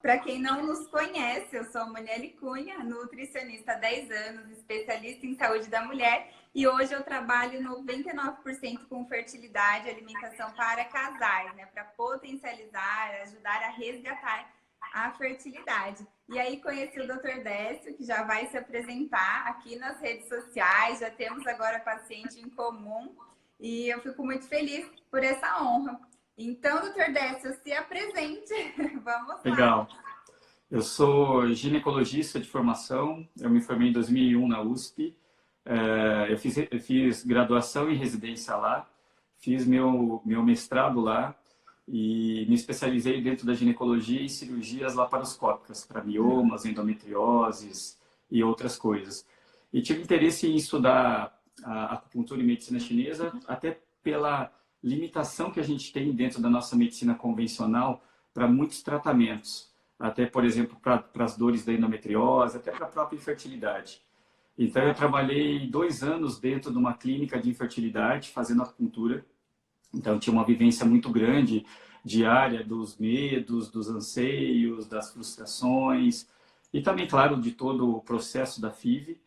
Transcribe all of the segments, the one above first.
Para quem não nos conhece, eu sou a Moniele Cunha, nutricionista há 10 anos, especialista em saúde da mulher e hoje eu trabalho 99% com fertilidade e alimentação para casais, né? Para potencializar, ajudar a resgatar a fertilidade. E aí conheci o Dr. Décio, que já vai se apresentar aqui nas redes sociais, já temos agora paciente em comum e eu fico muito feliz por essa honra. Então, doutor Décio, se apresente. Vamos lá. Legal. Eu sou ginecologista de formação, eu me formei em 2001 na USP, eu fiz graduação e residência lá, fiz meu mestrado lá e me especializei dentro da ginecologia em cirurgias laparoscópicas para miomas, endometrioses e outras coisas. E tive interesse em estudar a acupuntura e medicina chinesa, até pela limitação que a gente tem dentro da nossa medicina convencional para muitos tratamentos, até, por exemplo, para as dores da endometriose, até para a própria infertilidade. Então, eu trabalhei 2 anos dentro de uma clínica de infertilidade, fazendo acupuntura. Então, tinha uma vivência muito grande, diária, dos medos, dos anseios, das frustrações, e também, claro, de todo o processo da FIV.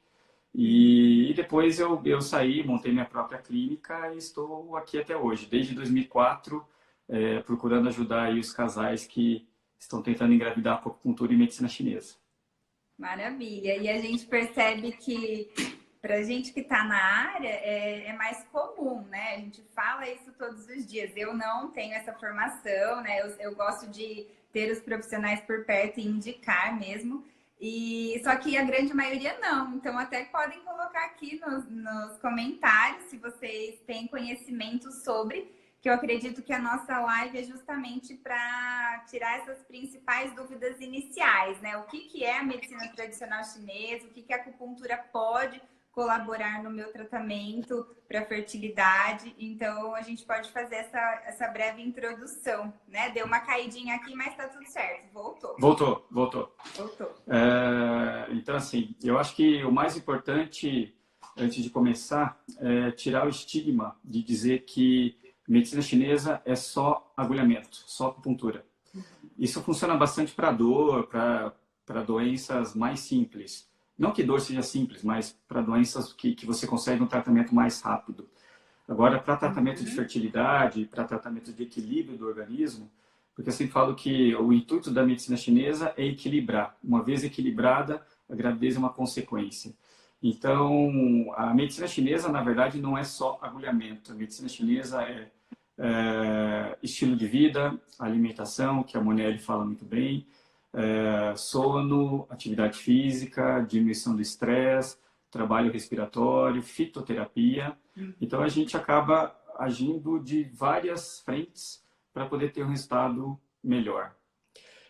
E depois eu saí, montei minha própria clínica e estou aqui até hoje, desde 2004, procurando ajudar aí os casais que estão tentando engravidar com acupuntura e medicina chinesa. Maravilha. E a gente percebe que para gente que está na área é mais comum, né? A gente fala isso todos os dias. Eu não tenho essa formação, né? Eu gosto de ter os profissionais por perto e indicar mesmo. E só que a grande maioria não. Então até podem colocar aqui nos comentários se vocês têm conhecimento sobre, que eu acredito que a nossa live é justamente para tirar essas principais dúvidas iniciais, né? O que é a medicina tradicional chinesa, o que a acupuntura pode colaborar no meu tratamento para fertilidade. Então, a gente pode fazer essa breve introdução, né? Deu uma caidinha aqui, mas tá tudo certo. Voltou. Voltou. Voltou. Então, assim, eu acho que o mais importante, antes de começar, é tirar o estigma de dizer que medicina chinesa é só agulhamento, só acupuntura. Isso funciona bastante para dor, para doenças mais simples. Não que dor seja simples, mas para doenças que você consegue um tratamento mais rápido. Agora, para tratamento de fertilidade, para tratamento de equilíbrio do organismo, porque eu sempre falo que o intuito da medicina chinesa é equilibrar. Uma vez equilibrada, a gravidez é uma consequência. Então, a medicina chinesa, na verdade, não é só agulhamento. A medicina chinesa é estilo de vida, alimentação, que a Moniele fala muito bem, sono, atividade física, diminuição do estresse, trabalho respiratório, fitoterapia. Então, a gente acaba agindo de várias frentes para poder ter um resultado melhor.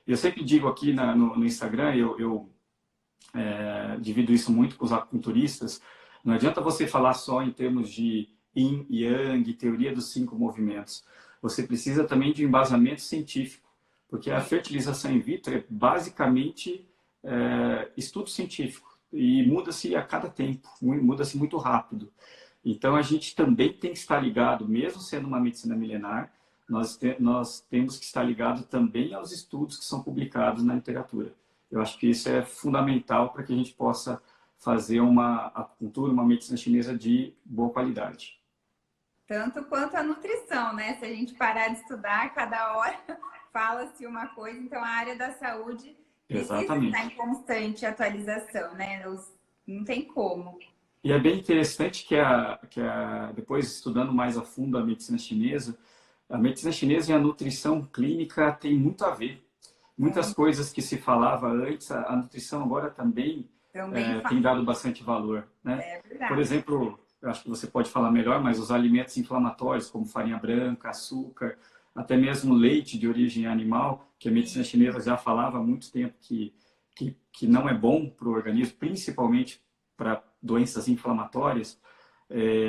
Eu sempre digo aqui no Instagram, eu divido isso muito com os acupunturistas, não adianta você falar só em termos de Yin e Yang, teoria dos 5 movimentos. Você precisa também de um embasamento científico, porque a fertilização in vitro é basicamente estudo científico e muda-se a cada tempo, muda-se muito rápido. Então a gente também tem que estar ligado, mesmo sendo uma medicina milenar, nós temos que estar ligado também aos estudos que são publicados na literatura. Eu acho que isso é fundamental para que a gente possa fazer uma acupuntura, uma medicina chinesa de boa qualidade. Tanto quanto a nutrição, né? Se a gente parar de estudar, cada hora fala-se uma coisa. Então, a área da saúde precisa estar em constante atualização, né? Não tem como. E é bem interessante que depois, estudando mais a fundo a medicina chinesa e a nutrição clínica tem muito a ver. Muitas coisas que se falava antes, a nutrição agora também tem dado bastante valor, né? É verdade. Por exemplo, eu acho que você pode falar melhor, mas os alimentos inflamatórios, como farinha branca, açúcar, até mesmo leite de origem animal, que a medicina chinesa já falava há muito tempo que não é bom para o organismo, principalmente para doenças inflamatórias,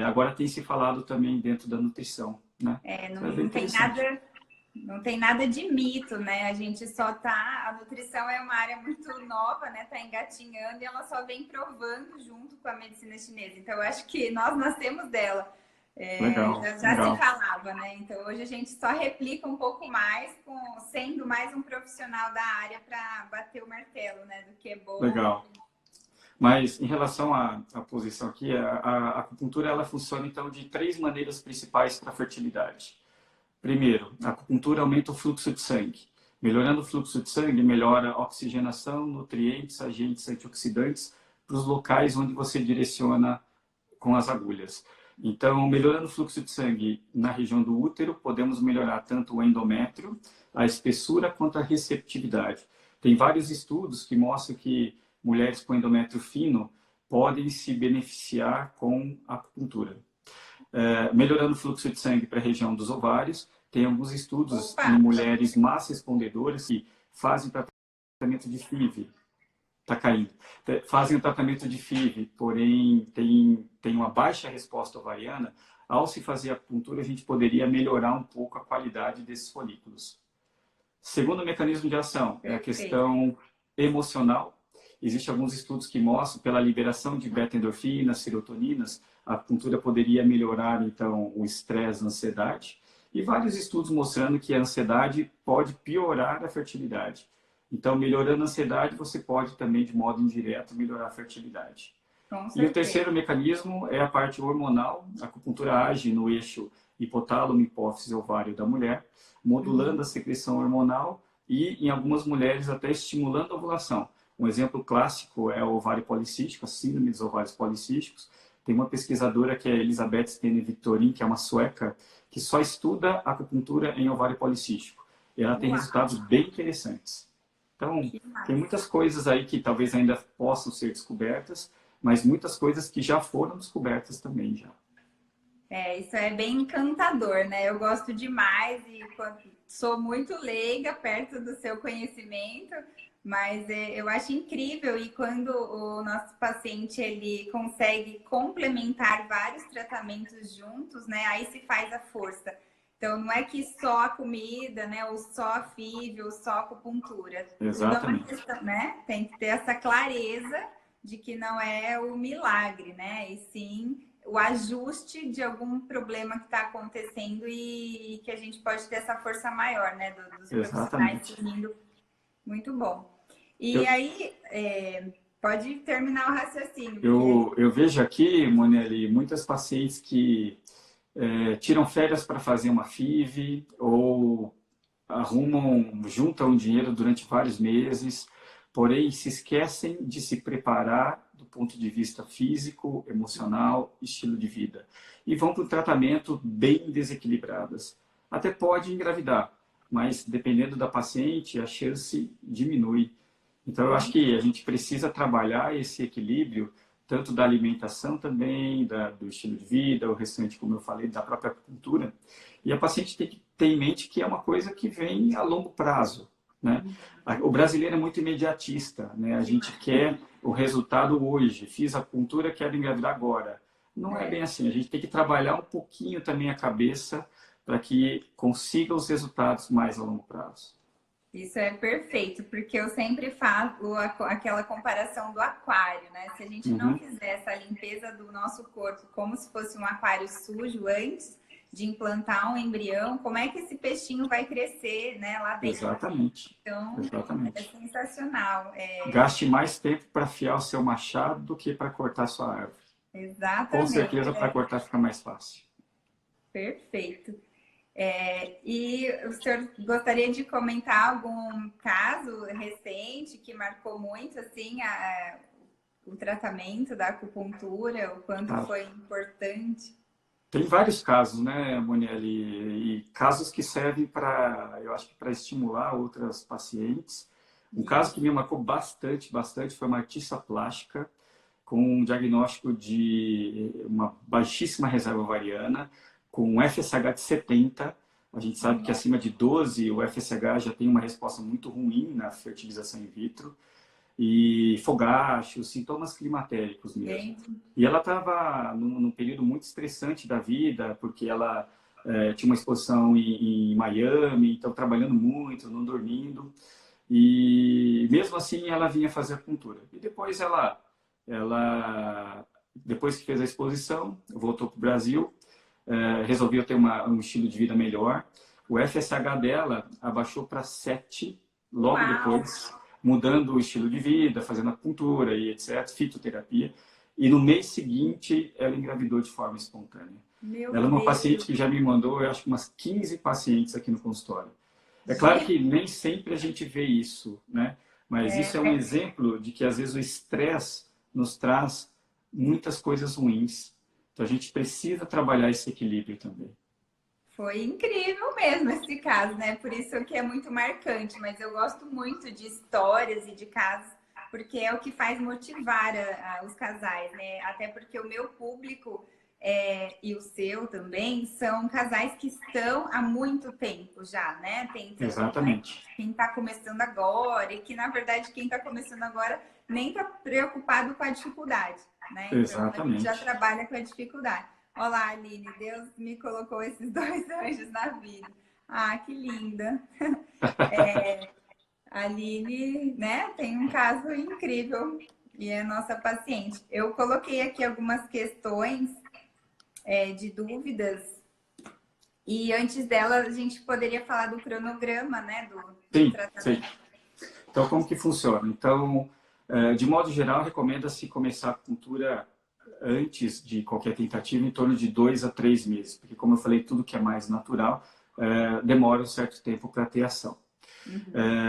agora tem se falado também dentro da nutrição, né? Não tem nada de mito, né? A gente só tá... A nutrição é uma área muito nova, né? Tá engatinhando e ela só vem provando junto com a medicina chinesa. Então, eu acho que nós nascemos dela. Legal, Já se legal, falava, né? Então hoje a gente só replica um pouco mais, sendo mais um profissional da área para bater o martelo, né? Do que é bom. legal. Mas em relação à posição aqui, a acupuntura ela funciona então de três maneiras principais para a fertilidade. Primeiro, a acupuntura aumenta o fluxo de sangue. Melhorando o fluxo de sangue, melhora a oxigenação, nutrientes, agentes antioxidantes para os locais onde você direciona com as agulhas. Então, melhorando o fluxo de sangue na região do útero, podemos melhorar tanto o endométrio, a espessura, quanto a receptividade. Tem vários estudos que mostram que mulheres com endométrio fino podem se beneficiar com a acupuntura. Melhorando o fluxo de sangue para a região dos ovários, tem alguns estudos Opa! em mulheres más respondedoras que fazem tratamento de FIV, está caindo. Fazem o tratamento de FIV, porém tem uma baixa resposta ovariana. Ao se fazer a acupuntura, a gente poderia melhorar um pouco a qualidade desses folículos. Segundo mecanismo de ação é a Perfeito. questão emocional. Existem alguns estudos que mostram, pela liberação de beta-endorfinas, serotoninas, a acupuntura poderia melhorar, então, o estresse, a ansiedade. E vários estudos mostrando que a ansiedade pode piorar a fertilidade. Então, melhorando a ansiedade, você pode também, de modo indireto, melhorar a fertilidade. Com E o certeza. terceiro mecanismo é a parte hormonal. A acupuntura age no eixo hipotálamo, hipófise, ovário da mulher, modulando a secreção hormonal e, em algumas mulheres, até estimulando a ovulação. Um exemplo clássico é o ovário policístico, a síndrome dos ovários policísticos. Tem uma pesquisadora que é Elisabeth Stene Victorin, que é uma sueca, que só estuda acupuntura em ovário policístico. E ela tem Uau, resultados bem interessantes. Então, que tem massa. muitas coisas aí que talvez ainda possam ser descobertas, mas muitas coisas que já foram descobertas também já. Isso é bem encantador, né? Eu gosto demais e sou muito leiga perto do seu conhecimento, mas eu acho incrível e quando o nosso paciente ele consegue complementar vários tratamentos juntos, né? Aí se faz a força. Então não é que só a comida, né? Ou só a FIV, ou só a acupuntura. Tudo é uma Exatamente. questão, né? Tem que ter essa clareza de que não é o milagre, né? E sim o ajuste de algum problema que está acontecendo e que a gente pode ter essa força maior, né? Dos profissionais se Exatamente. unindo. Muito bom. E Eu, aí, pode terminar o raciocínio, porque eu vejo aqui, Monelli, muitas pacientes que tiram férias para fazer uma FIV ou juntam dinheiro durante vários meses, porém se esquecem de se preparar do ponto de vista físico, emocional, estilo de vida. E vão para o tratamento bem desequilibradas. Até pode engravidar, mas dependendo da paciente, a chance diminui. Então, eu acho que a gente precisa trabalhar esse equilíbrio, tanto da alimentação também, do estilo de vida, o restante, como eu falei, da própria cultura. E a paciente tem que ter em mente que é uma coisa que vem a longo prazo, né? O brasileiro é muito imediatista, né? A gente quer o resultado hoje. Fiz a acupuntura, quero engravidar agora. Não é bem assim. A gente tem que trabalhar um pouquinho também a cabeça para que consiga os resultados mais a longo prazo. isso é perfeito, porque eu sempre faço aquela comparação do aquário, né? Se a gente não Uhum, fizer essa limpeza do nosso corpo como se fosse um aquário sujo antes de implantar um embrião, como é que esse peixinho vai crescer, né, lá dentro? exatamente. Então, é Exatamente. sensacional. Gaste mais tempo para afiar o seu machado do que para cortar sua árvore. Com Exatamente, certeza, para cortar fica mais fácil. perfeito. E o senhor gostaria de comentar algum caso recente que marcou muito assim o tratamento da acupuntura, o quanto Tá? foi importante? Tem vários casos, né, Monielle? E casos que servem para, eu acho que para estimular outras pacientes. Um caso que Isso. me marcou bastante, bastante, foi uma artista plástica com um diagnóstico de uma baixíssima reserva ovariana, com um FSH de 70. A gente sabe que acima de 12 o FSH já tem uma resposta muito ruim na fertilização in vitro, e fogachos, sintomas climatéricos mesmo. Gente, E ela estava num período muito estressante da vida, porque ela tinha uma exposição em Miami, então trabalhando muito, não dormindo. E mesmo assim ela vinha fazer acupuntura. E depois depois que fez a exposição, voltou para o Brasil, resolveu ter um estilo de vida melhor. O FSH dela abaixou para 7, logo Uau. depois, mudando o estilo de vida, fazendo acupuntura e etc., fitoterapia. E no mês seguinte, ela engravidou de forma espontânea. Meu Ela é uma Deus. paciente que já me mandou, eu acho que umas 15 pacientes aqui no consultório. É claro que nem sempre a gente vê isso, né? Mas isso é um exemplo de que, às vezes, o estresse nos traz muitas coisas ruins. Então, a gente precisa trabalhar esse equilíbrio também. Foi incrível mesmo esse caso, né? Por isso que é muito marcante. Mas eu gosto muito de histórias e de casos, porque é o que faz motivar os casais, né? Até porque o meu público e o seu também são casais que estão há muito tempo já, né? Tem Exatamente. quem está começando agora e que, na verdade, quem está começando agora nem está preocupado com a dificuldade, né? Então, Exatamente. a gente já trabalha com a dificuldade. Olá, Aline, Deus me colocou esses 2 anjos na vida. Ah, que linda. A Aline, né, tem um caso incrível e é nossa paciente. Eu coloquei aqui algumas questões de dúvidas e antes dela a gente poderia falar do cronograma, né, do tratamento. Sim. Então, como que funciona? Então, de modo geral, recomenda-se começar a acupuntura antes de qualquer tentativa, em torno de 2 a 3 meses, porque, como eu falei, tudo que é mais natural demora um certo tempo para ter ação.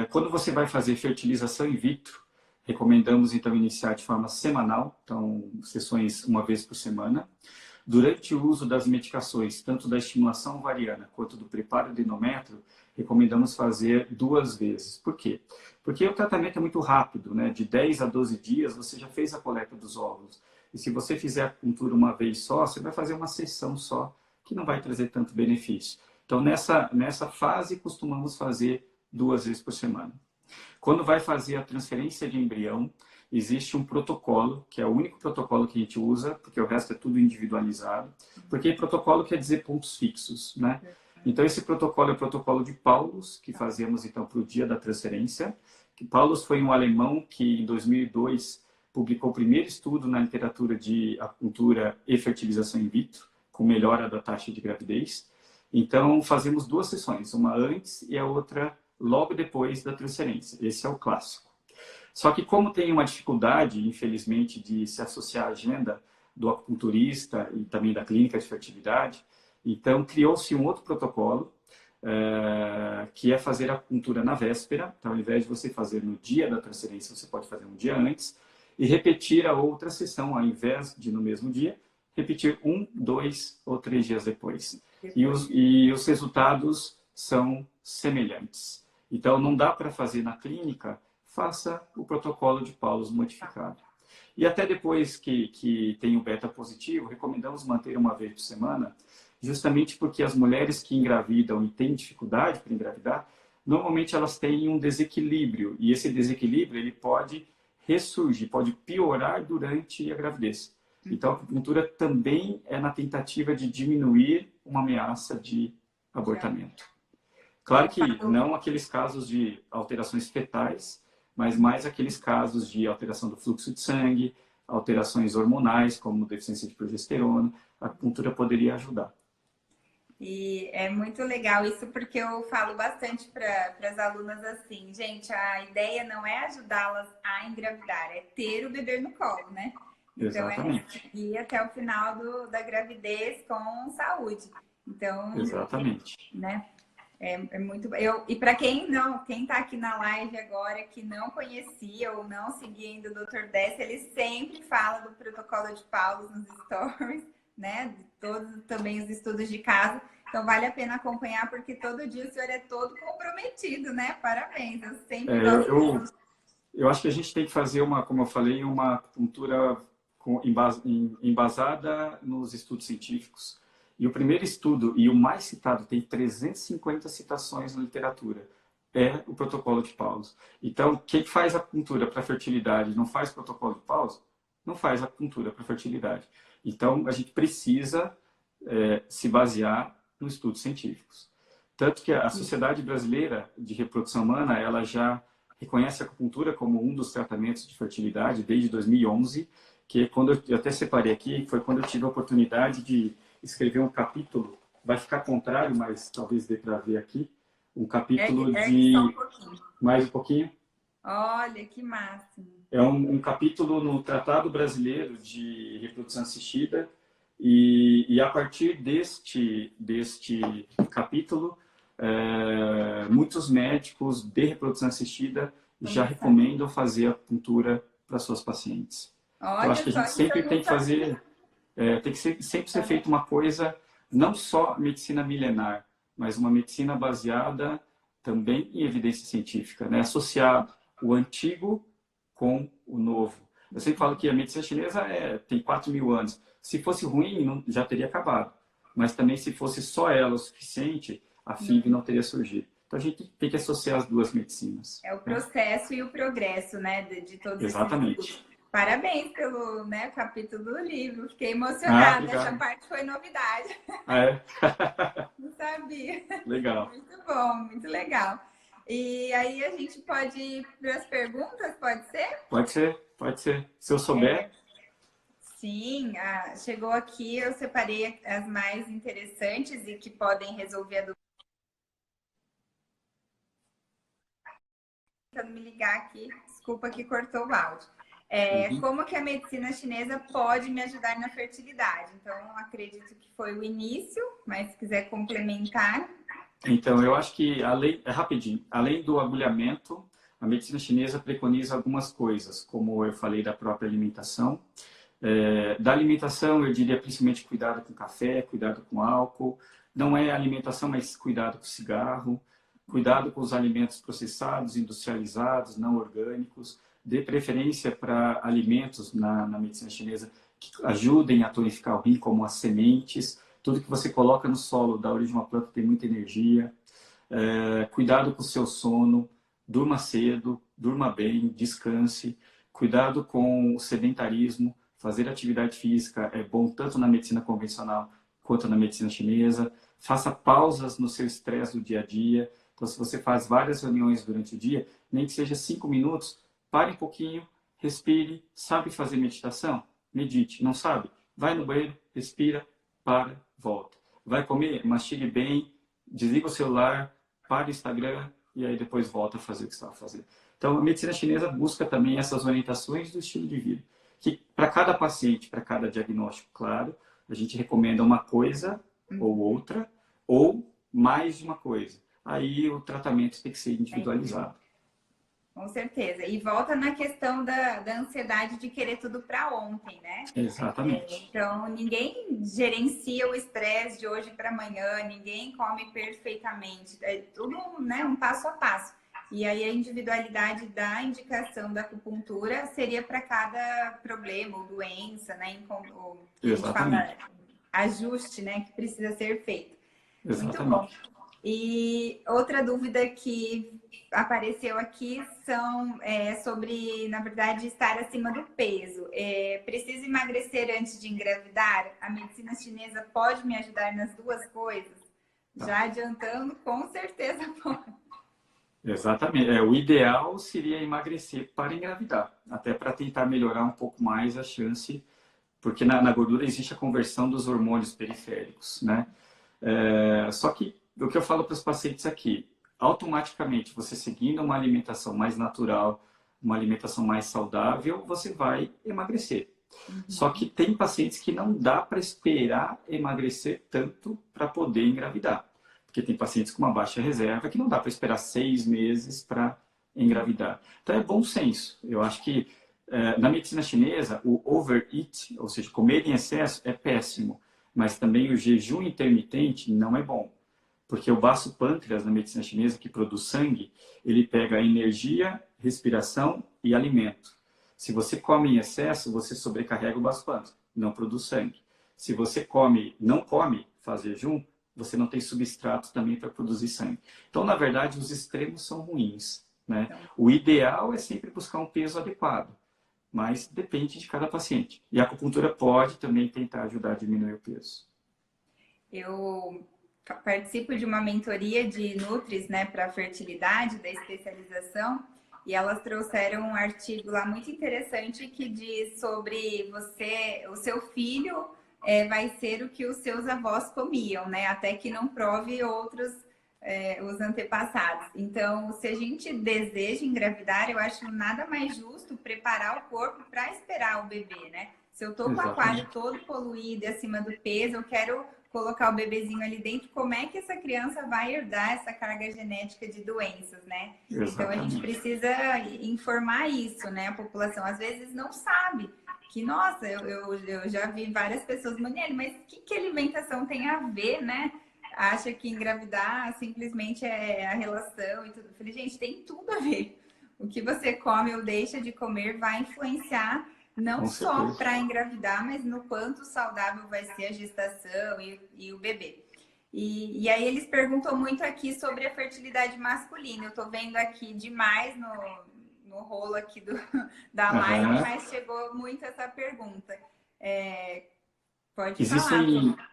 Quando você vai fazer fertilização in vitro, recomendamos, então, iniciar de forma semanal, então, sessões uma vez por semana. Durante o uso das medicações, tanto da estimulação ovariana quanto do preparo do endométrio, recomendamos fazer 2 vezes. Por quê? Porque o tratamento é muito rápido, né? De 10 a 12 dias você já fez a coleta dos óvulos. E se você fizer a acupuntura uma vez só, você vai fazer uma sessão só, que não vai trazer tanto benefício. Então, nessa fase, costumamos fazer 2 vezes por semana. Quando vai fazer a transferência de embrião, existe um protocolo, que é o único protocolo que a gente usa, porque o resto é tudo individualizado, porque protocolo quer dizer pontos fixos, né? Então, esse protocolo é o protocolo de Paulus, que fazemos, então, para o dia da transferência. Paulus foi um alemão que, em 2002, publicou o primeiro estudo na literatura de acupuntura e fertilização in vitro, com melhora da taxa de gravidez. Então, fazemos 2 sessões, uma antes e a outra logo depois da transferência. Esse é o clássico. Só que, como tem uma dificuldade, infelizmente, de se associar à agenda do acupunturista e também da clínica de fertilidade, então criou-se um outro protocolo, que é fazer a acupuntura na véspera. Então, ao invés de você fazer no dia da transferência, você pode fazer um dia antes e repetir a outra sessão, ao invés de no mesmo dia, repetir 1, 2 ou 3 dias depois. E os resultados são semelhantes. Então, não dá para fazer na clínica, faça o protocolo de Paulus modificado. E até depois que tem o beta positivo, recomendamos manter uma vez por semana, justamente porque as mulheres que engravidam e têm dificuldade para engravidar, normalmente elas têm um desequilíbrio, e esse desequilíbrio ele pode ressurgir, pode piorar durante a gravidez. Então, a acupuntura também é na tentativa de diminuir uma ameaça de abortamento. Claro que não aqueles casos de alterações fetais, mas mais aqueles casos de alteração do fluxo de sangue, alterações hormonais, como deficiência de progesterona, a acupuntura poderia ajudar. E é muito legal isso, porque eu falo bastante para as alunas assim, gente, a ideia não é ajudá-las a engravidar, é ter o bebê no colo, né? Então, Exatamente. é ir até o final da gravidez com saúde. Então, exatamente. Né? É muito. E para quem está aqui na live agora, que não conhecia ou não seguia ainda o Dr. Décio, ele sempre fala do protocolo de Paulus nos stories, né? De todos também os estudos de caso. Então vale a pena acompanhar, porque todo dia o senhor é todo comprometido, né? Parabéns. Eu sempre eu acho que a gente tem que fazer como eu falei, uma acupuntura embasada nos estudos científicos. E o primeiro estudo, e o mais citado, tem 350 citações na literatura, é o protocolo de Paulus. Então, quem faz acupuntura para fertilidade não faz protocolo de Paulus, não faz acupuntura para fertilidade. Então, a gente precisa se basear nos estudos científicos. Tanto que a Sociedade Brasileira de Reprodução Humana, ela já reconhece a acupuntura como um dos tratamentos de fertilidade desde 2011, que quando eu até separei aqui, foi quando eu tive a oportunidade de escrever um capítulo, vai ficar contrário, mas talvez dê para ver aqui, um capítulo de... Só um pouquinho. Mais um pouquinho? Olha, que máximo. É um capítulo no Tratado Brasileiro de Reprodução Assistida e a partir deste capítulo, muitos médicos de reprodução assistida já recomendam fazer acupuntura para suas pacientes. Olha, eu acho que a gente sempre tem que fazer, tem que sempre ser feita uma coisa, não só medicina milenar, mas uma medicina baseada também em evidência científica, né? Associar o antigo com o novo. Eu sempre falo que a medicina chinesa tem 4.000 anos. Se fosse ruim, já teria acabado. Mas também, se fosse só ela o suficiente, a FIV não teria surgido. Então, a gente tem que associar as duas medicinas. É o processo e o progresso, né, de todos Exatamente. esses estudos. Parabéns pelo capítulo do livro. Fiquei emocionada. Essa parte foi novidade. Não sabia. Legal. Muito bom, muito legal. E aí a gente pode ir para as perguntas, pode ser? Pode ser. Se eu souber. Sim, chegou aqui, eu separei as mais interessantes e que podem resolver a dúvida. Tentando me ligar aqui, desculpa que cortou o áudio. Como que a medicina chinesa pode me ajudar na fertilidade? Então, acredito que foi o início, mas se quiser complementar. Então, eu acho que, rapidinho, além do agulhamento, a medicina chinesa preconiza algumas coisas, como eu falei da própria alimentação. Da alimentação, eu diria principalmente cuidado com café, cuidado com álcool. Não é alimentação, mas cuidado com cigarro. Cuidado com os alimentos processados, industrializados, não orgânicos. Dê preferência para alimentos na medicina chinesa que ajudem a tonificar o rim, como as sementes. Tudo que você coloca no solo da origem de uma planta tem muita energia. Cuidado com o seu sono. Durma cedo, durma bem, descanse. Cuidado com o sedentarismo. Fazer atividade física é bom tanto na medicina convencional quanto na medicina chinesa. Faça pausas no seu estresse do dia a dia. Então, se você faz várias reuniões durante o dia, nem que seja 5 minutos, pare um pouquinho, respire. Sabe fazer meditação? Medite. Não sabe? Vai no banheiro, respira, para, volta. Vai comer? Mastigue bem, desliga o celular, para o Instagram e aí depois volta a fazer o que você estava fazendo. Então, a medicina chinesa busca também essas orientações do estilo de vida. Que para cada paciente, para cada diagnóstico, claro, a gente recomenda uma coisa ou outra, ou mais de uma coisa. Aí o tratamento tem que ser individualizado. Com certeza. E volta na questão da ansiedade de querer tudo para ontem, né? Exatamente. Então, ninguém gerencia o estresse de hoje para amanhã, ninguém come perfeitamente. É tudo, né, um passo a passo. E aí a individualidade da indicação da acupuntura seria para cada problema ou doença, né? O que a gente fala, ajuste, né, que precisa ser feito. Exatamente. Muito bom. E outra dúvida que apareceu aqui são sobre, na verdade, estar acima do peso. Preciso emagrecer antes de engravidar? A medicina chinesa pode me ajudar nas duas coisas? Já adiantando, com certeza pode. Exatamente. O ideal seria emagrecer para engravidar, até para tentar melhorar um pouco mais a chance, porque na gordura existe a conversão dos hormônios periféricos, né? Só que o que eu falo para os pacientes aqui, automaticamente, você seguindo uma alimentação mais natural, uma alimentação mais saudável, você vai emagrecer. Só que tem pacientes que não dá para esperar emagrecer tanto para poder engravidar. Porque tem pacientes com uma baixa reserva que não dá para esperar 6 meses para engravidar. Então é bom senso. Eu acho que na medicina chinesa, o overeat, ou seja, comer em excesso, é péssimo. Mas também o jejum intermitente não é bom. Porque o baço pâncreas, na medicina chinesa, que produz sangue, ele pega energia, respiração e alimento. Se você come em excesso, você sobrecarrega o baço pâncreas, não produz sangue. Se você não come, faz jejum, você não tem substrato também para produzir sangue. Então, na verdade, os extremos são ruins, né? O ideal é sempre buscar um peso adequado, mas depende de cada paciente. E a acupuntura pode também tentar ajudar a diminuir o peso. Eu participo de uma mentoria de Nutris, né, para fertilidade, da especialização, e elas trouxeram um artigo lá muito interessante que diz sobre o seu filho vai ser o que os seus avós comiam, né? Até que não prove outros, os antepassados. Então, se a gente deseja engravidar, eu acho nada mais justo preparar o corpo para esperar o bebê, né? Se eu tô com o aquário todo poluído e acima do peso, eu quero colocar o bebezinho ali dentro, como é que essa criança vai herdar essa carga genética de doenças, né? Exatamente. Então, a gente precisa informar isso, né? A população às vezes não sabe que, nossa, eu já vi várias pessoas, Monielle, mas o que alimentação tem a ver, né? Acha que engravidar simplesmente é a relação e tudo. Eu falei, gente, tem tudo a ver. O que você come ou deixa de comer vai influenciar não só para engravidar, mas no quanto saudável vai ser a gestação e o bebê. E aí eles perguntam muito aqui sobre a fertilidade masculina. Eu estou vendo aqui demais no rolo aqui da live, mas chegou muito essa pergunta. Pode falar.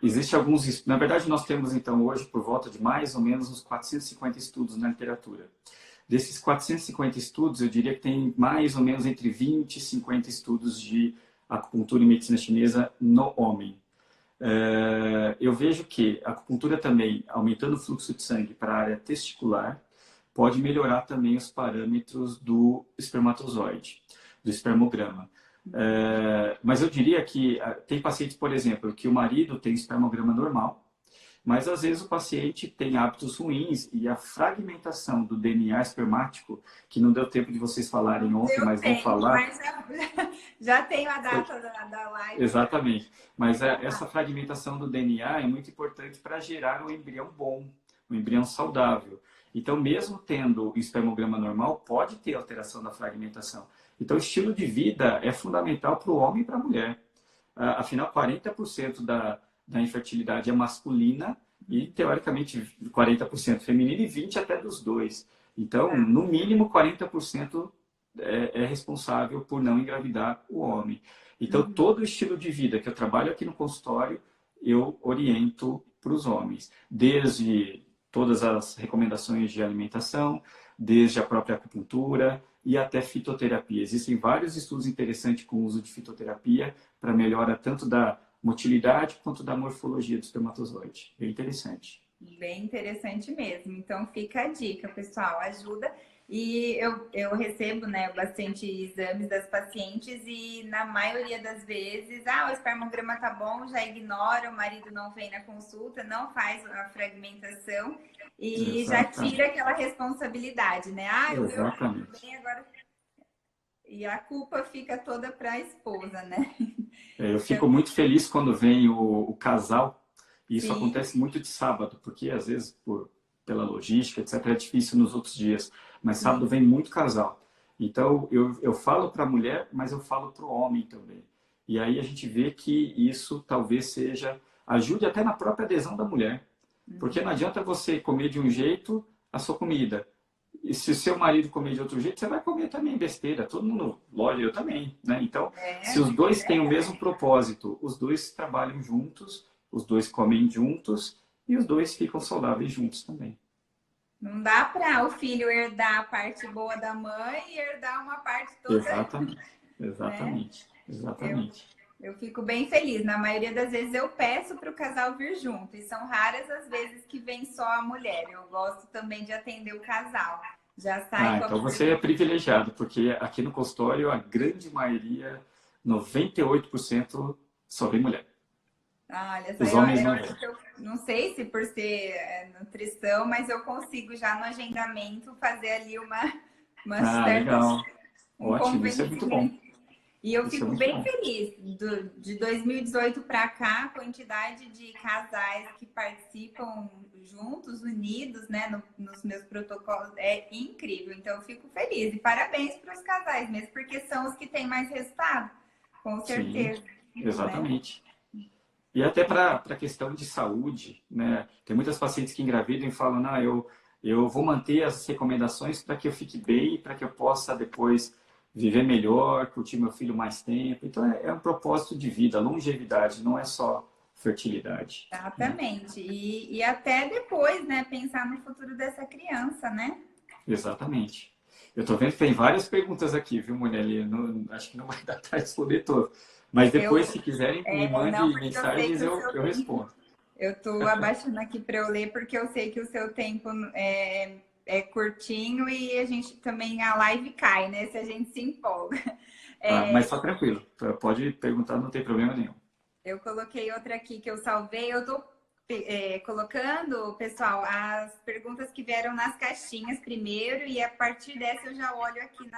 Existem alguns... Na verdade, nós temos, então, hoje, por volta de mais ou menos uns 450 estudos na literatura. Desses 450 estudos, eu diria que tem mais ou menos entre 20 e 50 estudos de acupuntura e medicina chinesa no homem. Eu vejo que a acupuntura também, aumentando o fluxo de sangue para a área testicular, pode melhorar também os parâmetros do espermatozoide, do espermograma. Mas eu diria que tem pacientes, por exemplo, que o marido tem espermograma normal, mas às vezes o paciente tem hábitos ruins e a fragmentação do DNA espermático, que não deu tempo de vocês falarem ontem, mas vão falar... Mas já tenho a data da live. Exatamente. Mas essa fragmentação do DNA é muito importante para gerar um embrião bom, um embrião saudável. Então, mesmo tendo o espermograma normal, pode ter alteração da fragmentação. Então, o estilo de vida é fundamental para o homem e para a mulher. Afinal, 40% da infertilidade é masculina e, teoricamente, 40% feminina e 20% até dos dois. Então, no mínimo, 40% é responsável por não engravidar o homem. Então, todo o estilo de vida que eu trabalho aqui no consultório, eu oriento para os homens. Desde todas as recomendações de alimentação, desde a própria acupuntura e até fitoterapia. Existem vários estudos interessantes com o uso de fitoterapia para melhora tanto da motilidade quanto da morfologia do espermatozoide. Bem interessante. Bem interessante mesmo. Então fica a dica, pessoal, ajuda. E eu recebo, né, bastante exames das pacientes e na maioria das vezes, o espermograma tá bom, já ignora, o marido não vem na consulta, não faz a fragmentação e já tira aquela responsabilidade, né? O meu bem agora... E a culpa fica toda para a esposa, né? Eu fico muito feliz quando vem o casal, e isso Sim. acontece muito de sábado, porque às vezes, pela logística, etc., é difícil nos outros dias, mas sábado vem muito casal. Então, eu falo para a mulher, mas eu falo para o homem também. E aí a gente vê que isso talvez ajude até na própria adesão da mulher. Porque não adianta você comer de um jeito a sua comida. E se o seu marido comer de outro jeito, você vai comer também besteira. Todo mundo, lógico, eu também, né? Então, se os dois têm o mesmo propósito, os dois trabalham juntos, os dois comem juntos e os dois ficam saudáveis juntos também. Não dá para o filho herdar a parte boa da mãe e herdar uma parte toda... Exatamente. Eu fico bem feliz. Na maioria das vezes eu peço para o casal vir junto. E são raras as vezes que vem só a mulher. Eu gosto também de atender o casal. Já sai então você é privilegiado, porque aqui no consultório a grande maioria, 98%, só vem mulher. Olha, os homens não sei se por ser nutrição, mas eu consigo já no agendamento fazer ali uma legal. Ótimo, isso é muito bom. E eu fico bem feliz. De 2018 para cá, a quantidade de casais que participam juntos, unidos, né, nos meus protocolos é incrível. Então, eu fico feliz. E parabéns para os casais mesmo, porque são os que têm mais resultado, com certeza. Sim, exatamente. Né? E até para a questão de saúde, né? Tem muitas pacientes que engravidam e falam, eu vou manter as recomendações para que eu fique bem, para que eu possa depois viver melhor, curtir meu filho mais tempo. Então, é um propósito de vida, longevidade, não é só fertilidade. Exatamente. E até depois, né, pensar no futuro dessa criança, né? Exatamente. Eu estou vendo que tem várias perguntas aqui, viu, Monielle? Acho que não vai dar para responder todas. Mas depois, se quiserem, me Não, mande porque mensagens, eu respondo. Eu estou abaixando aqui para eu ler, porque eu sei que o seu tempo é curtinho e a gente também, a live cai, né? Se a gente se empolga. Mas tá tranquilo, pode perguntar, não tem problema nenhum. Eu coloquei outra aqui que eu salvei. Eu estou colocando, pessoal, as perguntas que vieram nas caixinhas primeiro e a partir dessa eu já olho aqui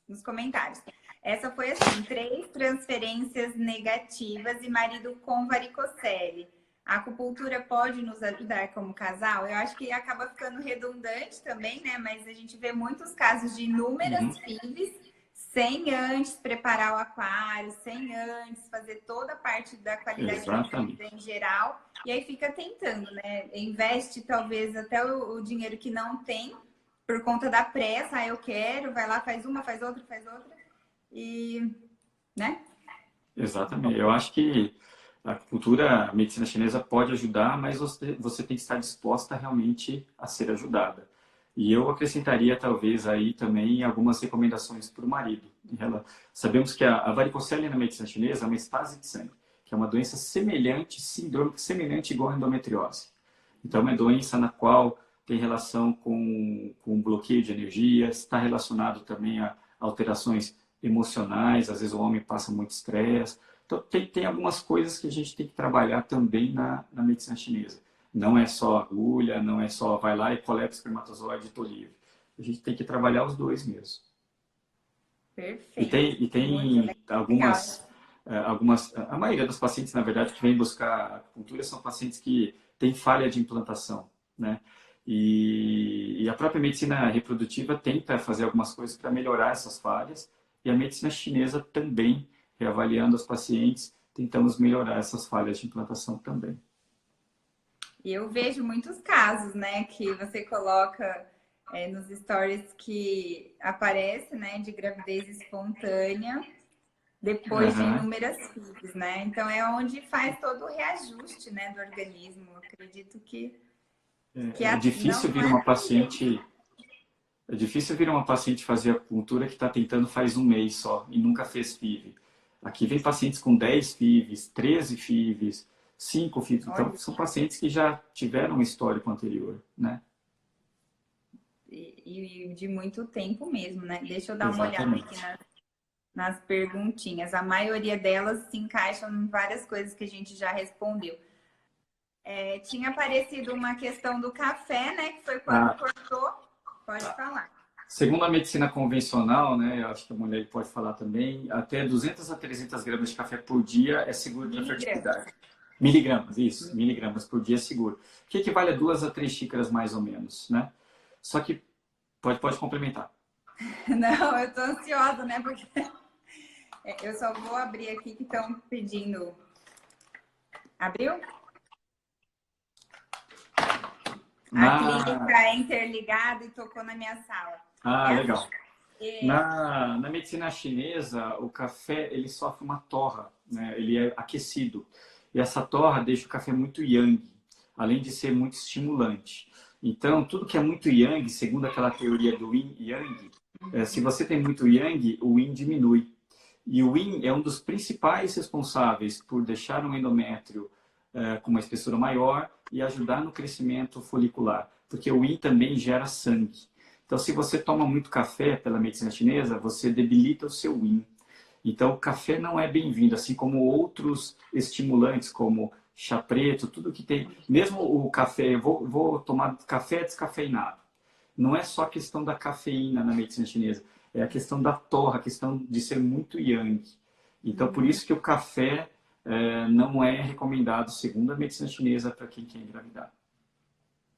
nos comentários. Essa foi assim: 3 transferências negativas e marido com varicocele. A acupuntura pode nos ajudar como casal? Eu acho que acaba ficando redundante também, né? Mas a gente vê muitos casos de inúmeras FIVs sem antes preparar o aquário, sem antes fazer toda a parte da qualidade de vida em geral. E aí fica tentando, né? Investe talvez até o dinheiro que não tem por conta da pressa. Ah, eu quero, vai lá, faz uma, faz outra, e, né? Exatamente. Eu acho que a acupuntura, a medicina chinesa pode ajudar, mas você tem que estar disposta realmente a ser ajudada. E eu acrescentaria, talvez, aí também algumas recomendações para o marido. Sabemos que a varicocele na medicina chinesa é uma estase de sangue, que é uma doença semelhante, sindrômica, semelhante igual a endometriose. Então, é uma doença na qual tem relação com bloqueio de energia, está relacionado também a alterações emocionais, às vezes o homem passa muito estresse. Então, tem algumas coisas que a gente tem que trabalhar também na medicina chinesa. Não é só agulha, não é só vai lá e coleta espermatozoide e estou livre. A gente tem que trabalhar os dois mesmo. Perfeito. E tem algumas, a maioria dos pacientes, na verdade, que vem buscar acupuntura são pacientes que têm falha de implantação, né? E a própria medicina reprodutiva tenta fazer algumas coisas para melhorar essas falhas, e a medicina chinesa também, reavaliando os pacientes, tentamos melhorar essas falhas de implantação também. E eu vejo muitos casos, né, que você coloca nos stories que aparece, né, de gravidez espontânea depois de inúmeras FIVs, né? Então é onde faz todo o reajuste, né, do organismo. Eu acredito que é difícil vir uma paciente. É difícil vir uma paciente fazer acupuntura que está tentando faz um mês só e nunca fez FIV. Aqui vem pacientes com 10 FIVs, 13 FIVs, 5 FIVs. Então, são pacientes que já tiveram um histórico anterior, né? E de muito tempo mesmo, né? Deixa eu dar uma olhada aqui nas perguntinhas. A maioria delas se encaixam em várias coisas que a gente já respondeu. Tinha aparecido uma questão do café, né? Que foi quando cortou. Pode falar. Segundo a medicina convencional, né, eu acho que a mulher pode falar também, até 200 a 300 gramas de café por dia é seguro para fertilidade. Miligramas, isso, miligramas por dia é seguro. Que equivale a 2 a 3 xícaras mais ou menos, né? Só que pode complementar. Não, eu tô ansiosa, né? Porque eu só vou abrir aqui que estão pedindo. Abriu? A clínica é interligada e tocou na minha sala. Legal. Na medicina chinesa, o café ele sofre uma torra, né? Ele é aquecido. E essa torra deixa o café muito yang, além de ser muito estimulante. Então, tudo que é muito yang, segundo aquela teoria do yin e yang, se você tem muito yang, o yin diminui. E o yin é um dos principais responsáveis por deixar um endométrio com uma espessura maior e ajudar no crescimento folicular, porque o yin também gera sangue. Então, se você toma muito café pela medicina chinesa, você debilita o seu yin. Então, o café não é bem-vindo, assim como outros estimulantes, como chá preto, tudo que tem. Mesmo o café, eu vou tomar café descafeinado. Não é só a questão da cafeína na medicina chinesa, é a questão da torra, a questão de ser muito yang. Então, por isso que o café não é recomendado, segundo a medicina chinesa, para quem quer engravidar.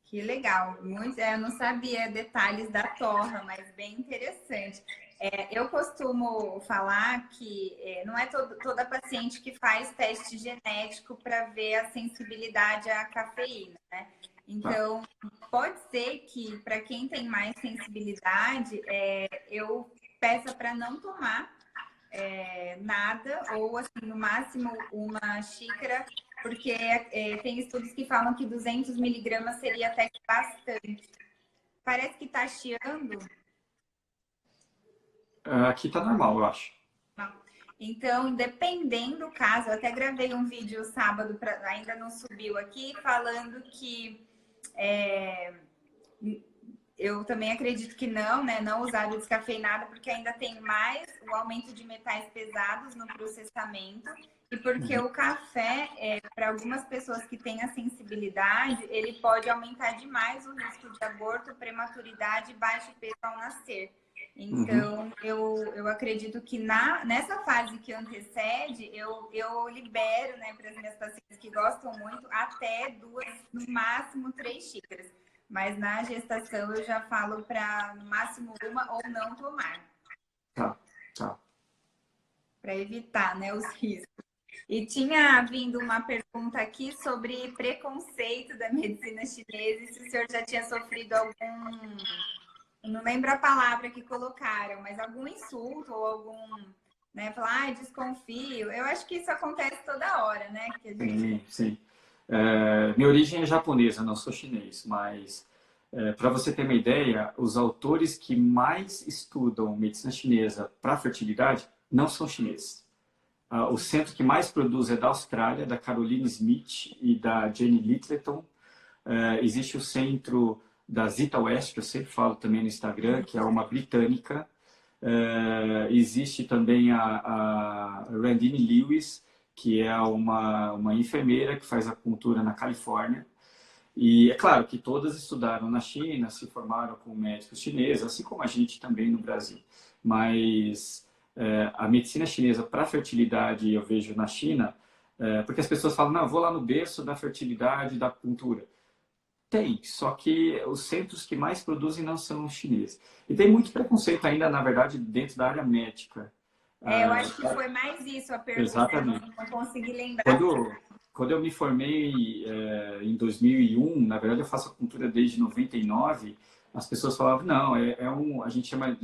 Que legal. Eu não sabia detalhes da torra, mas bem interessante. Eu costumo falar que não é toda paciente que faz teste genético para ver a sensibilidade à cafeína, né? Então, pode ser que para quem tem mais sensibilidade, eu peça para não tomar nada, ou assim, no máximo uma xícara, porque tem estudos que falam que 200 miligramas seria até que bastante. Parece que tá chiando. Aqui tá normal, eu acho. Então, dependendo do caso, eu até gravei um vídeo sábado, ainda não subiu aqui, falando que eu também acredito que não, né? Não usar o descafeinado, porque ainda tem mais o aumento de metais pesados no processamento. E porque o café, para algumas pessoas que têm a sensibilidade, ele pode aumentar demais o risco de aborto, prematuridade e baixo peso ao nascer. Então, eu acredito que nessa fase que antecede, eu libero, né, para as minhas pacientes que gostam muito, até 2, no máximo 3 xícaras. Mas na gestação eu já falo para no máximo 1 ou não tomar. Tá, tá. Para evitar, né, os riscos. E tinha vindo uma pergunta aqui sobre preconceito da medicina chinesa, e se o senhor já tinha sofrido algum, eu não lembro a palavra que colocaram, mas algum insulto ou algum, né, falar, desconfio. Eu acho que isso acontece toda hora, né? Que a gente... Sim, sim. Minha origem é japonesa, não sou chinês, mas para você ter uma ideia, os autores que mais estudam medicina chinesa para fertilidade não são chineses. O centro que mais produz é da Austrália, da Caroline Smith e da Jenny Littleton. Existe o centro da Zita West, que eu sempre falo também no Instagram, que é uma britânica. Existe também a Randine Lewis, que é uma enfermeira que faz acupuntura na Califórnia. E é claro que todas estudaram na China, se formaram com médicos chineses, assim como a gente também no Brasil. Mas a medicina chinesa para fertilidade eu vejo na China, porque as pessoas falam, não, eu vou lá no berço da fertilidade, da acupuntura. Tem, só que os centros que mais produzem não são os chineses. E tem muito preconceito ainda, na verdade, dentro da área médica. eu acho que foi mais isso a pergunta, Exatamente. eu não consegui lembrar. Quando eu me formei em 2001, na verdade eu faço acupuntura desde 99, as pessoas falavam, não, a gente chama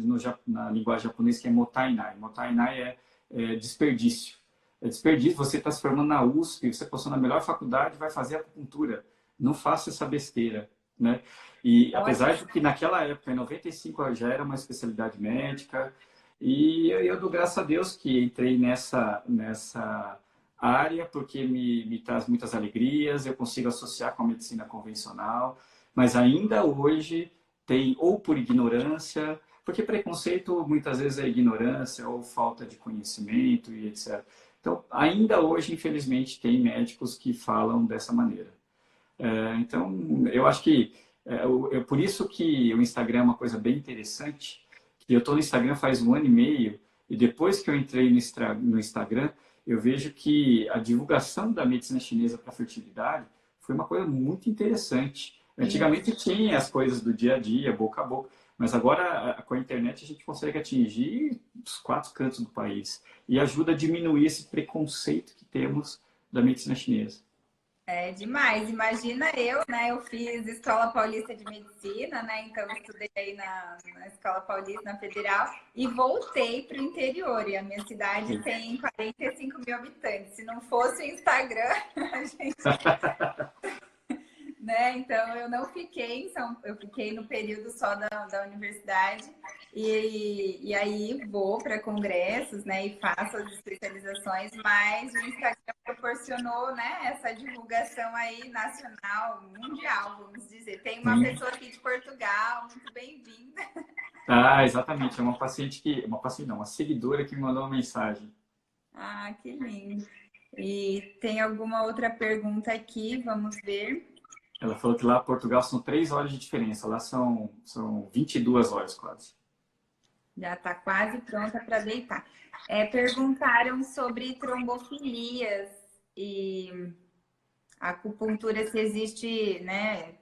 na linguagem japonesa que é motainai. Motainai é desperdício. É desperdício, você está se formando na USP, você passou na melhor faculdade, vai fazer acupuntura. Não faça essa besteira, né? E apesar de que naquela época, em 95, já era uma especialidade médica, e eu dou graças a Deus que entrei nessa área, porque me traz muitas alegrias, eu consigo associar com a medicina convencional, mas ainda hoje tem, ou por ignorância, porque preconceito muitas vezes é ignorância ou falta de conhecimento e etc. Então, ainda hoje, infelizmente, tem médicos que falam dessa maneira. Então, eu acho que por isso que o Instagram é uma coisa bem interessante, que eu estou no Instagram faz 1 ano e meio, e depois que eu entrei no Instagram, eu vejo que a divulgação da medicina chinesa para fertilidade foi uma coisa muito interessante. Antigamente tinha as coisas do dia a dia, boca a boca, mas agora com a internet a gente consegue atingir os 4 cantos do país e ajuda a diminuir esse preconceito que temos da medicina chinesa. É demais. Imagina eu, né? Eu fiz Escola Paulista de Medicina, né? Então, eu estudei aí na Escola Paulista, na Federal, e voltei para o interior. E a minha cidade tem 45 mil habitantes. Se não fosse o Instagram, a gente... né? Então, eu não fiquei eu fiquei no período só da universidade. E aí vou para congressos, né? E faço as especializações, mas o Instagram proporcionou, né, essa divulgação aí nacional, mundial, vamos dizer. Tem uma pessoa aqui de Portugal, muito bem-vinda. Exatamente. É uma paciente uma seguidora que me mandou uma mensagem. Ah, que lindo. E tem alguma outra pergunta aqui? Vamos ver. Ela falou que lá em Portugal são 3 horas de diferença. Lá são 22 horas quase. Já está quase pronta para deitar. Perguntaram sobre trombofilias e a acupuntura, se existe, né,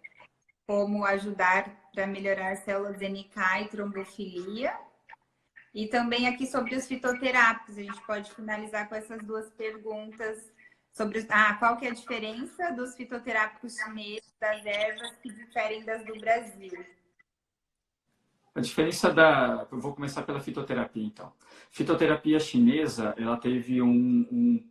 como ajudar para melhorar células NK e trombofilia. E também aqui sobre os fitoterápicos. A gente pode finalizar com essas 2 perguntas sobre qual que é a diferença dos fitoterápicos chineses, das ervas que diferem das do Brasil. A diferença eu vou começar pela fitoterapia, então. Fitoterapia chinesa, ela teve um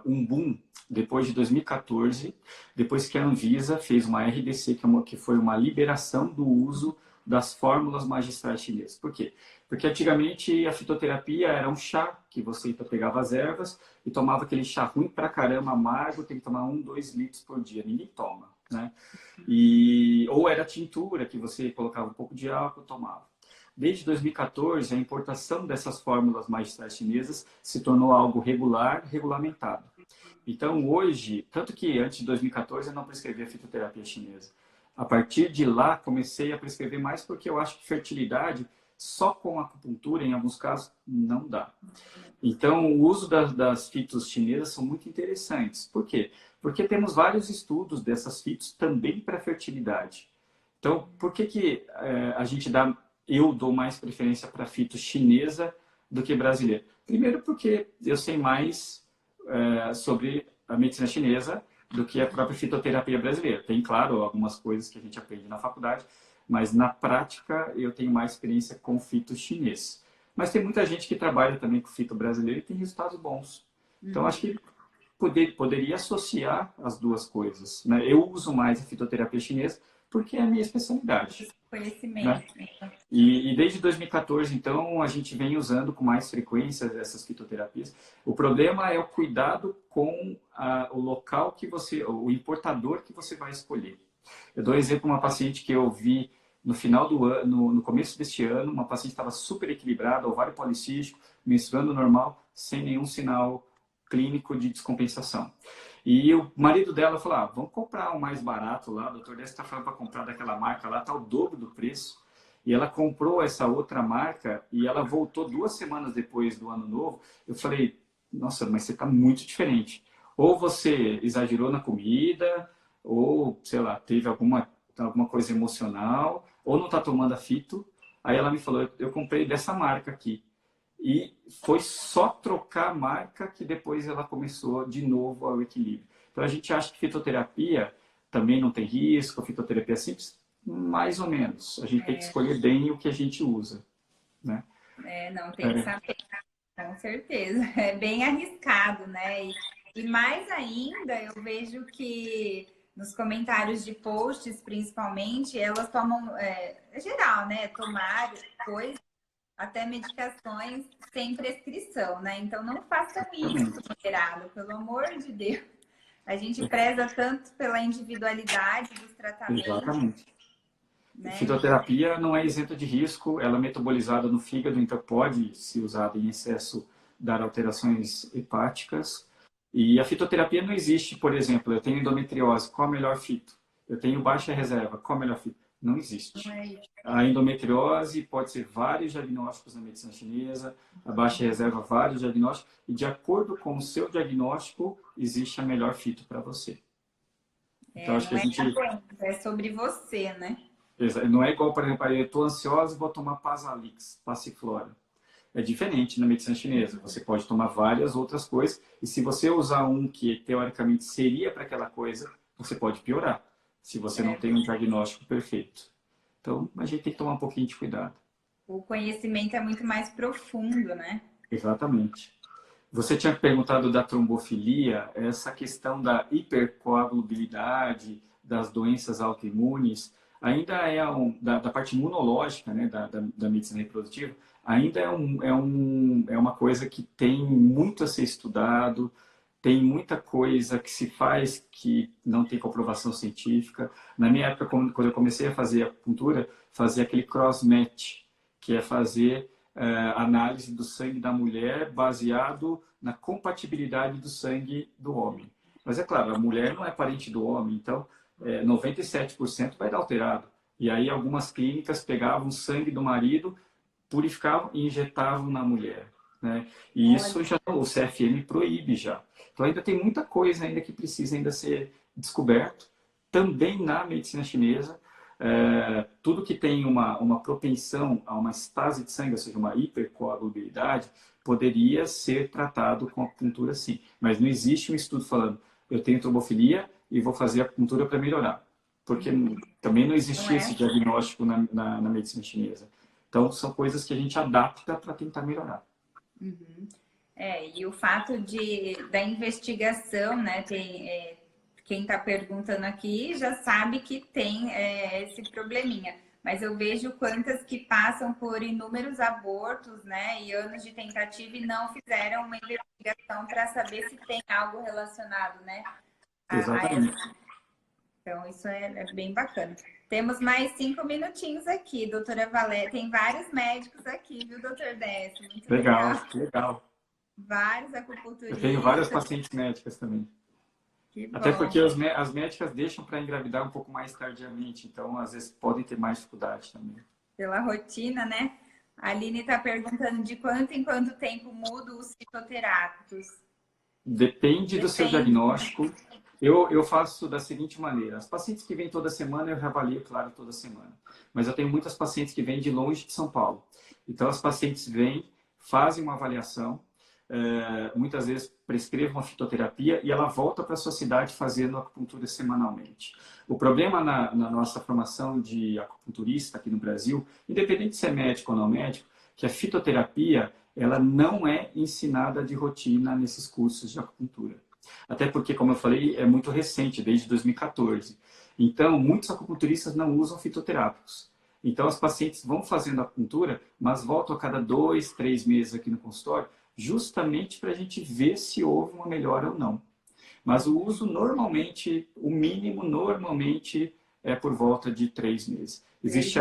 boom depois de 2014, depois que a Anvisa fez uma RDC, que foi uma liberação do uso das fórmulas magistrais chinesas. Por quê? Porque antigamente a fitoterapia era um chá, que você pegava as ervas e tomava aquele chá ruim pra caramba, amargo, tem que tomar 1, 2 litros por dia. Ninguém toma, né? Ou era tintura, que você colocava um pouco de álcool e tomava. Desde 2014, a importação dessas fórmulas magistrais chinesas se tornou algo regular, regulamentado. Então, hoje, tanto que antes de 2014 eu não prescrevia fitoterapia chinesa. A partir de lá, comecei a prescrever mais porque eu acho que fertilidade, só com acupuntura, em alguns casos, não dá. Então, o uso das fitos chinesas são muito interessantes. Por quê? Porque temos vários estudos dessas fitos também para fertilidade. Então, por que a gente eu dou mais preferência para fito chinesa do que brasileira? Primeiro porque eu sei mais sobre a medicina chinesa do que a própria fitoterapia brasileira. Tem, claro, algumas coisas que a gente aprende na faculdade, mas na prática eu tenho mais experiência com fito chinês. Mas tem muita gente que trabalha também com fito brasileiro e tem resultados bons. Então, acho que poderia associar as duas coisas, né? Eu uso mais a fitoterapia chinesa porque é a minha especialidade. Conhecimento. Né? E desde 2014, então, a gente vem usando com mais frequência essas fitoterapias. O problema é o cuidado com o local que o importador que você vai escolher. Eu dou exemplo uma paciente que eu vi no final do ano, no começo deste ano, uma paciente estava super equilibrada, ovário policístico, menstruando normal, sem nenhum sinal clínico de descompensação. E o marido dela falou, vamos comprar o mais barato lá, o doutor Dessa está falando para comprar daquela marca lá, está o dobro do preço. E ela comprou essa outra marca e ela voltou 2 semanas depois do ano novo. Eu falei, nossa, mas você está muito diferente. Ou você exagerou na comida, ou, sei lá, teve alguma coisa emocional, ou não está tomando a fito. Aí ela me falou, eu comprei dessa marca aqui. E foi só trocar a marca que depois ela começou de novo ao equilíbrio. Então a gente acha que fitoterapia também não tem risco, a fitoterapia é simples, mais ou menos. A gente tem que escolher bem o que a gente usa, né? Não, tem que saber, com certeza. É bem arriscado, né? E mais ainda, eu vejo que nos comentários de posts, principalmente, elas tomam, é geral, né? Tomar coisas, até medicações sem prescrição, né? Então não façam isso, moderado, pelo amor de Deus. A gente preza tanto pela individualidade dos tratamentos. Exatamente. Né? Fitoterapia não é isenta de risco, ela é metabolizada no fígado, então pode, se usada em excesso, dar alterações hepáticas. E a fitoterapia não existe, por exemplo, eu tenho endometriose, qual a melhor fito? Eu tenho baixa reserva, qual a melhor fito? Não existe. A endometriose pode ser vários diagnósticos na medicina chinesa, a baixa reserva, vários diagnósticos, e de acordo com o seu diagnóstico, existe a melhor fito para você. Então, acho que a gente... é sobre você, né? Não é igual, por exemplo, eu estou ansiosa e vou tomar Pasalix, Passiflora. É diferente na medicina chinesa. Você pode tomar várias outras coisas, e se você usar um que teoricamente seria para aquela coisa, você pode piorar, se você não tem um diagnóstico perfeito. Então, a gente tem que tomar um pouquinho de cuidado. O conhecimento é muito mais profundo, né? Exatamente. Você tinha perguntado da trombofilia, essa questão da hipercoagulabilidade, das doenças autoimunes, ainda é da parte imunológica, né, da medicina reprodutiva, ainda é uma coisa que tem muito a ser estudado, tem muita coisa que se faz que não tem comprovação científica. Na minha época, quando eu comecei a fazer acupuntura, fazia aquele cross-match, que é fazer análise do sangue da mulher baseado na compatibilidade do sangue do homem. Mas é claro, a mulher não é parente do homem, então 97% vai dar alterado. E aí algumas clínicas pegavam o sangue do marido, purificavam e injetavam na mulher. Né? E isso já o CFM proíbe já. Então ainda tem muita coisa ainda que precisa ainda ser descoberto. Também na medicina chinesa, tudo que tem uma propensão a uma estase de sangue, ou seja, uma hipercoagulabilidade, poderia ser tratado com acupuntura sim. Mas não existe um estudo falando, eu tenho trombofilia e vou fazer acupuntura para melhorar. Porque também não existia esse diagnóstico na medicina chinesa. Então, são coisas que a gente adapta para tentar melhorar. Uhum. E o fato da investigação, né, quem está perguntando aqui já sabe que tem esse probleminha. mas eu vejo quantas que passam por inúmeros abortos, né, e anos de tentativa e não fizeram uma investigação para saber se tem algo relacionado, né, a Exatamente. essa. Então, isso é bem bacana. Temos mais 5 minutinhos aqui, doutora Valéria. Tem vários médicos aqui, viu, doutor Décio? Muito Legal, legal. legal. Vários Eu tenho várias acupunturistas. pacientes médicas também. Que Até bom. porque as médicas deixam para engravidar um pouco mais tardiamente, então às vezes podem ter mais dificuldade também. Pela rotina, né? A Aline está perguntando de quanto em quanto tempo mudam os fitoterápicos. Depende do seu Depende. diagnóstico. Eu faço da seguinte maneira: as pacientes que vêm toda semana, eu reavalio, claro, toda semana. Mas eu tenho muitas pacientes que vêm de longe de São Paulo. Então, as pacientes vêm, fazem uma avaliação, muitas vezes prescrevo uma fitoterapia e ela volta para a sua cidade fazendo acupuntura semanalmente. O problema na nossa formação de acupunturista aqui no Brasil, independente se é médico ou não médico, que a fitoterapia ela não é ensinada de rotina nesses cursos de acupuntura. Até porque, como eu falei, é muito recente, desde 2014. Então, muitos acupunturistas não usam fitoterápicos. Então, as pacientes vão fazendo acupuntura, mas voltam a cada 2, 3 meses aqui no consultório, justamente para a gente ver se houve uma melhora ou não. Mas o uso normalmente, o mínimo normalmente é por volta de 3 meses. Existe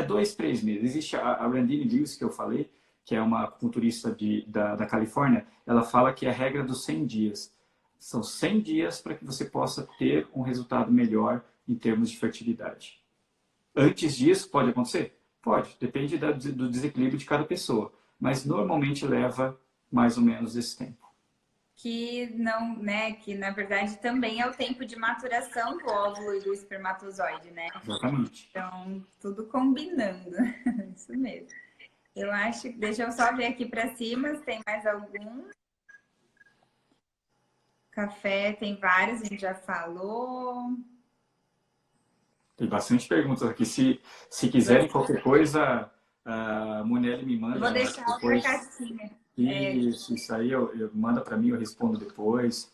2, 3 meses. Existe a Randine Lewis, que eu falei, que é uma acupunturista da Califórnia, ela fala que é a regra dos 100 dias. São 100 dias para que você possa ter um resultado melhor em termos de fertilidade. Antes disso, pode acontecer? Pode, depende do desequilíbrio de cada pessoa. Mas normalmente leva mais ou menos esse tempo. Que não, né? Que na verdade também é o tempo de maturação do óvulo e do espermatozoide, né? Exatamente. Então, tudo combinando. Isso mesmo. Eu acho que. Deixa eu só ver aqui para cima se tem mais algum. Café, tem vários, a gente já falou. Tem bastante perguntas aqui. Se quiserem qualquer coisa, a Monelli me manda. Eu vou deixar depois. outra caixinha. Isso aí eu manda para mim, eu respondo depois.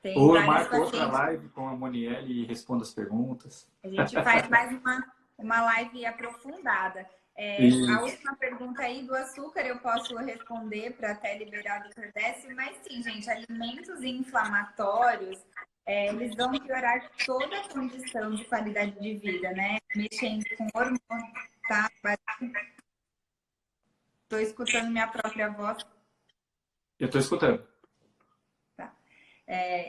Tem Ou eu várias marco outra pacientes. live com a Monielle e respondo as perguntas. A gente faz mais uma live aprofundada. A última pergunta aí do açúcar eu posso responder para até liberar o Dr. Décio, mas sim, gente, alimentos inflamatórios, eles vão piorar toda a condição de qualidade de vida, né? Mexendo com hormônio, tá? Estou escutando minha própria voz. Eu estou escutando.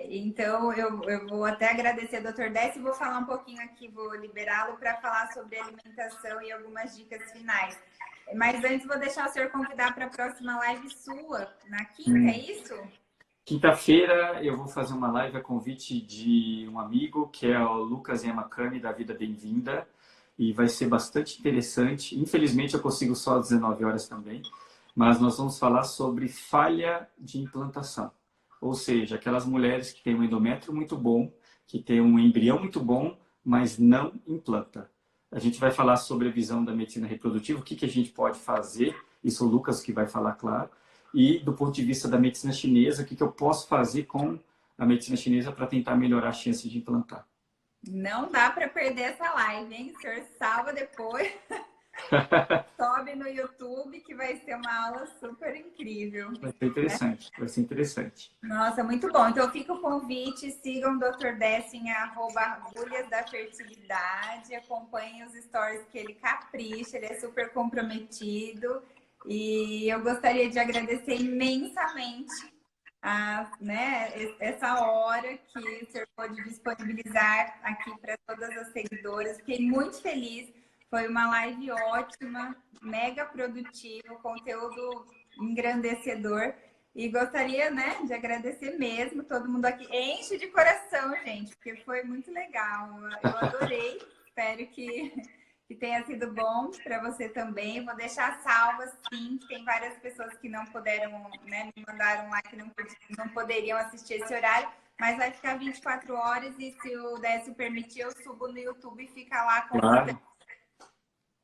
Então, eu vou até agradecer ao Dr. Décio e vou falar um pouquinho aqui, vou liberá-lo para falar sobre alimentação e algumas dicas finais. Mas antes, vou deixar o senhor convidar para a próxima live sua, na quinta, é isso? Quinta-feira eu vou fazer uma live a convite de um amigo, que é o Lucas Yamakami, da Vida Bem-vinda, e vai ser bastante interessante. Infelizmente, eu consigo só às 19 horas também, mas nós vamos falar sobre falha de implantação. Ou seja, aquelas mulheres que têm um endométrio muito bom, que têm um embrião muito bom, mas não implanta. A gente vai falar sobre a visão da medicina reprodutiva, o que a gente pode fazer, isso é o Lucas que vai falar, claro, e do ponto de vista da medicina chinesa, o que eu posso fazer com a medicina chinesa para tentar melhorar a chance de implantar. Não dá para perder essa live, hein? O senhor salva depois. Sobe no YouTube que vai ser uma aula super incrível. Vai ser interessante, vai ser interessante. Nossa, muito bom. Então fica o convite, sigam o Dr. Décio em @agulhas da fertilidade, acompanhem os stories que ele capricha, ele é super comprometido. E eu gostaria de agradecer imensamente essa hora que o senhor pôde disponibilizar aqui para todas as seguidoras. Fiquei muito feliz. Foi uma live ótima, mega produtiva, conteúdo engrandecedor. E gostaria, né, de agradecer mesmo todo mundo aqui. Enche de coração, gente, porque foi muito legal. Eu adorei. Espero que tenha sido bom para você também. Vou deixar salva, sim. Tem várias pessoas que não puderam, né, me mandaram lá que não poderiam assistir esse horário. Mas vai ficar 24 horas e se o Décio permitir, eu subo no YouTube e fica lá com Claro.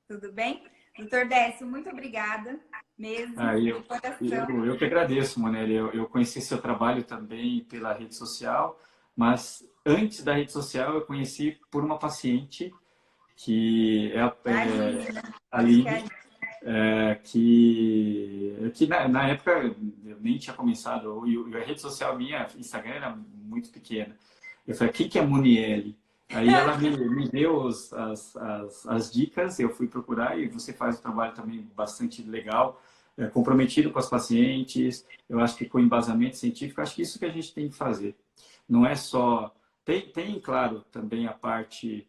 Tudo bem? Doutor Décio, muito obrigada mesmo. Eu que agradeço, Monelli. Eu conheci seu trabalho também pela rede social, mas antes da rede social eu conheci por uma paciente que é A Aline, né? a Acho que é a Aline, Aline. que na época eu nem tinha começado, e a rede social minha, Instagram, era muito pequena. Eu falei, o que é Muniele? Aí ela me deu as dicas, eu fui procurar e você faz um trabalho também bastante legal, comprometido com as pacientes, eu acho que com embasamento científico, acho que isso que a gente tem que fazer. Não é só... Tem claro, também a parte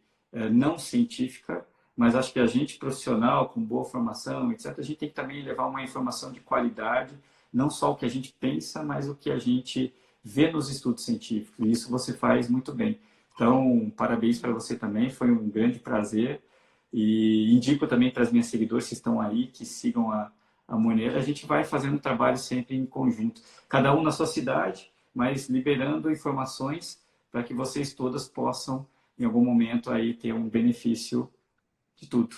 não científica, mas acho que a gente profissional, com boa formação, etc., a gente tem que também levar uma informação de qualidade, não só o que a gente pensa, mas o que a gente vê nos estudos científicos. E isso você faz muito bem. Então, parabéns para você também, foi um grande prazer. E indico também para as minhas seguidores que estão aí, que sigam a Monera. A gente vai fazendo trabalho sempre em conjunto, cada um na sua cidade, mas liberando informações para que vocês todas possam, em algum momento, aí ter um benefício de tudo.